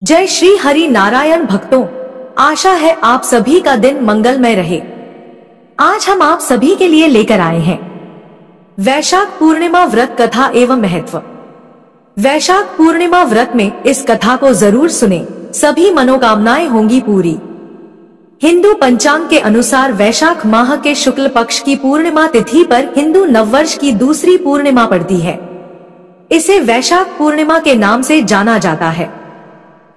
जय श्री हरि नारायण भक्तों, आशा है आप सभी का दिन मंगलमय रहे। आज हम आप सभी के लिए लेकर आए हैं वैशाख पूर्णिमा व्रत कथा एवं महत्व। वैशाख पूर्णिमा व्रत में इस कथा को जरूर सुने, सभी मनोकामनाएं होंगी पूरी। हिंदू पंचांग के अनुसार वैशाख माह के शुक्ल पक्ष की पूर्णिमा तिथि पर हिंदू नववर्ष की दूसरी पूर्णिमा पड़ती है। इसे वैशाख पूर्णिमा के नाम से जाना जाता है।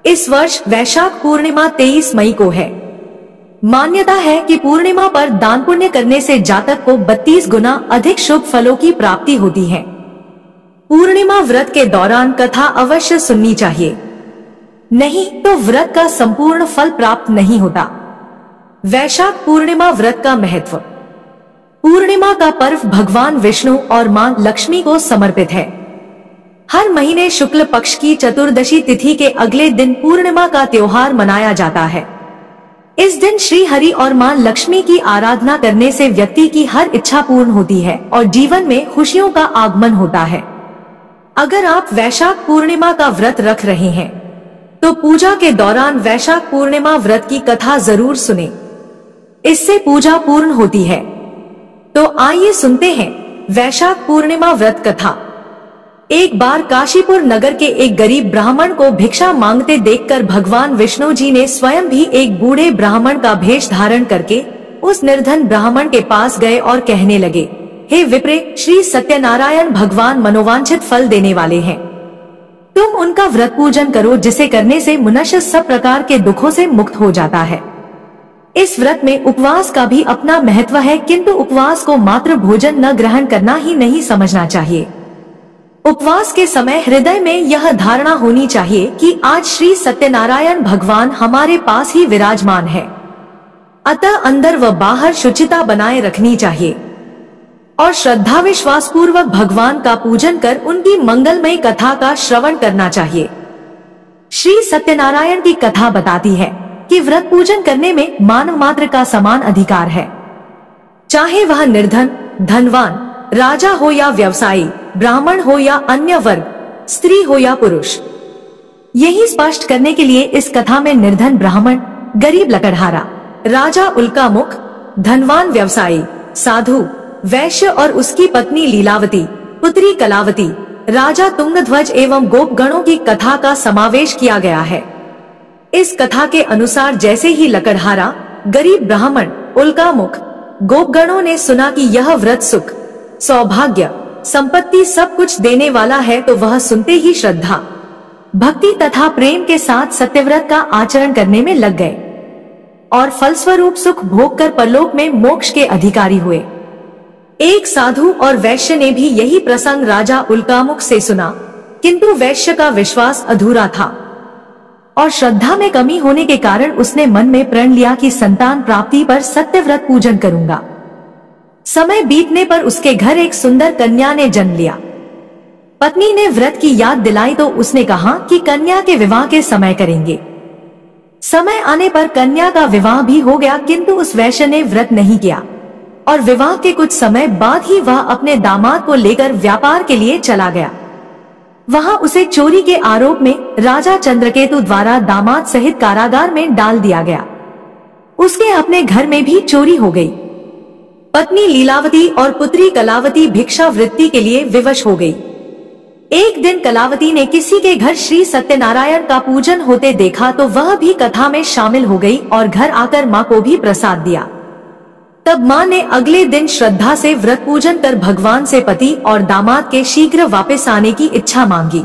इस वर्ष वैशाख पूर्णिमा 23 मई को है। मान्यता है कि पूर्णिमा पर दान पुण्य करने से जातक को 32 गुना अधिक शुभ फलों की प्राप्ति होती है। पूर्णिमा व्रत के दौरान कथा अवश्य सुननी चाहिए, नहीं तो व्रत का संपूर्ण फल प्राप्त नहीं होता। वैशाख पूर्णिमा व्रत का महत्व। पूर्णिमा का पर्व भगवान विष्णु और मां लक्ष्मी को समर्पित है। हर महीने शुक्ल पक्ष की चतुर्दशी तिथि के अगले दिन पूर्णिमा का त्योहार मनाया जाता है। इस दिन श्री हरि और मां लक्ष्मी की आराधना करने से व्यक्ति की हर इच्छा पूर्ण होती है और जीवन में खुशियों का आगमन होता है। अगर आप वैशाख पूर्णिमा का व्रत रख रहे हैं तो पूजा के दौरान वैशाख पूर्णिमा व्रत की कथा जरूर सुने, इससे पूजा पूर्ण होती है। तो आइए सुनते हैं वैशाख पूर्णिमा व्रत कथा। एक बार काशीपुर नगर के एक गरीब ब्राह्मण को भिक्षा मांगते देखकर भगवान विष्णु जी ने स्वयं भी एक बूढ़े ब्राह्मण का भेष धारण करके उस निर्धन ब्राह्मण के पास गए और कहने लगे, हे विप्रे, श्री सत्यनारायण भगवान मनोवांछित फल देने वाले हैं। तुम उनका व्रत पूजन करो, जिसे करने से मनुष्य सब प्रकार के दुखों से मुक्त हो जाता है। इस व्रत में उपवास का भी अपना महत्व है, किंतु उपवास को मात्र भोजन न ग्रहण करना ही नहीं समझना चाहिए। उपवास के समय हृदय में यह धारणा होनी चाहिए कि आज श्री सत्यनारायण भगवान हमारे पास ही विराजमान है। अतः अंदर व बाहर शुचिता बनाए रखनी चाहिए और श्रद्धा विश्वास पूर्वक भगवान का पूजन कर उनकी मंगलमय कथा का श्रवण करना चाहिए। श्री सत्यनारायण की कथा बताती है कि व्रत पूजन करने में मानव मात्र का समान अधिकार है, चाहे वह निर्धन, धनवान, राजा हो या व्यवसायी, ब्राह्मण हो या अन्य वर्ग, स्त्री हो या पुरुष। यही स्पष्ट करने के लिए इस कथा में निर्धन ब्राह्मण, गरीब लकड़हारा, राजा उल्कामुख, धनवान व्यवसायी, साधु, वैश्य और उसकी पत्नी लीलावती, पुत्री कलावती, राजा तुंगध्वज एवं गोपगणों की कथा का समावेश किया गया है। इस कथा के अनुसार जैसे ही लकड़हारा, गरीब ब्राह्मण, उल्कामुख, गोपगणों ने सुना कि यह व्रत सुख, सौभाग्य, संपत्ति सब कुछ देने वाला है, तो वह सुनते ही श्रद्धा, भक्ति तथा प्रेम के साथ सत्यव्रत का आचरण करने में लग गए और फलस्वरूप सुख भोग कर परलोक में मोक्ष के अधिकारी हुए। एक साधु और वैश्य ने भी यही प्रसंग राजा उल्कामुख से सुना, किंतु वैश्य का विश्वास अधूरा था और श्रद्धा में कमी होने के कारण उसने मन में प्रण लिया कि संतान प्राप्ति पर सत्यव्रत पूजन करूंगा। समय बीतने पर उसके घर एक सुंदर कन्या ने जन्म लिया। पत्नी ने व्रत की याद दिलाई तो उसने कहा कि कन्या के विवाह के समय करेंगे। समय आने पर कन्या का विवाह भी हो गया, किंतु उस वैश्य ने व्रत नहीं किया और विवाह के कुछ समय बाद ही वह अपने दामाद को लेकर व्यापार के लिए चला गया। वहां उसे चोरी के आरोप में राजा चंद्रकेतु द्वारा दामाद सहित कारागार में डाल दिया गया। उसके अपने घर में भी चोरी हो गई। पत्नी लीलावती और पुत्री कलावती भिक्षा वृत्ति के लिए विवश हो गई। एक दिन कलावती ने किसी के घर श्री सत्यनारायण का पूजन होते देखा तो वह भी कथा में शामिल हो गई और घर आकर मां को भी प्रसाद दिया। तब मां ने अगले दिन श्रद्धा से व्रत पूजन कर भगवान से पति और दामाद के शीघ्र वापस आने की इच्छा मांगी।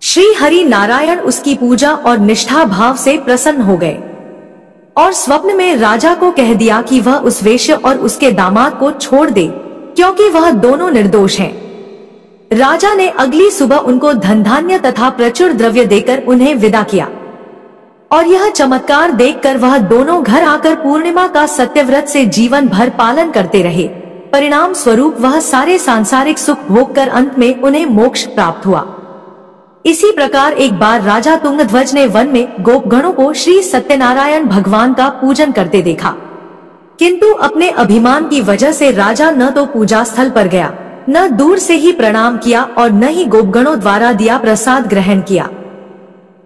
श्री हरि नारायण उसकी पूजा और निष्ठा भाव से प्रसन्न हो गए और स्वप्न में राजा को कह दिया कि वह उस वेश्य और उसके दामाद को छोड़ दे, क्योंकि वह दोनों निर्दोष हैं। राजा ने अगली सुबह उनको धन धान्य तथा प्रचुर द्रव्य देकर उन्हें विदा किया और यह चमत्कार देखकर वह दोनों घर आकर पूर्णिमा का सत्यव्रत से जीवन भर पालन करते रहे। परिणाम स्वरूप वह सारे सांसारिक सुख भोग कर अंत में उन्हें मोक्ष प्राप्त हुआ। इसी प्रकार एक बार राजा तुंगध्वज ने वन में गोपगणों को श्री सत्यनारायण भगवान का पूजन करते देखा, किंतु अपने अभिमान की वजह से राजा न तो पूजा स्थल पर गया, न दूर से ही प्रणाम किया और न ही गोपगणों द्वारा दिया प्रसाद ग्रहण किया।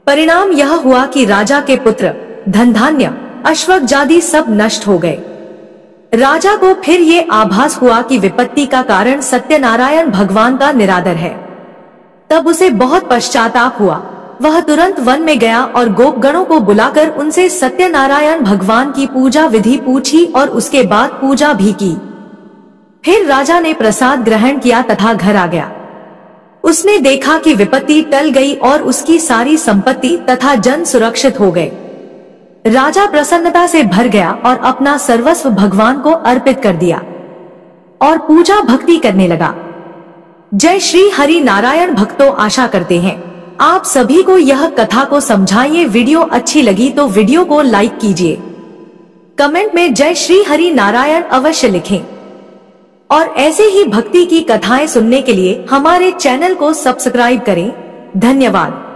परिणाम यह हुआ कि राजा के पुत्र, धन धान्य, अश्वत्थादि सब नष्ट हो गए। राजा को फिर ये आभास हुआ कि विपत्ति का कारण सत्यनारायण भगवान का निरादर है। तब उसे बहुत पश्चाताप हुआ। वह तुरंत वन में गया और गोपगणों को बुलाकर उनसे सत्यनारायण भगवान की पूजा विधि पूछी और उसके बाद पूजा भी की। फिर राजा ने प्रसाद ग्रहण किया तथा घर आ गया। उसने देखा कि विपत्ति टल गई और उसकी सारी संपत्ति तथा जन सुरक्षित हो गए। राजा प्रसन्नता से भर गया और अपना सर्वस्व भगवान को अर्पित कर दिया और पूजा भक्ति करने लगा। जय श्री हरि नारायण। भक्तों, आशा करते हैं आप सभी को यह कथा को समझाइए। वीडियो अच्छी लगी तो वीडियो को लाइक कीजिए, कमेंट में जय श्री हरि नारायण अवश्य लिखें और ऐसे ही भक्ति की कथाएं सुनने के लिए हमारे चैनल को सब्सक्राइब करें। धन्यवाद।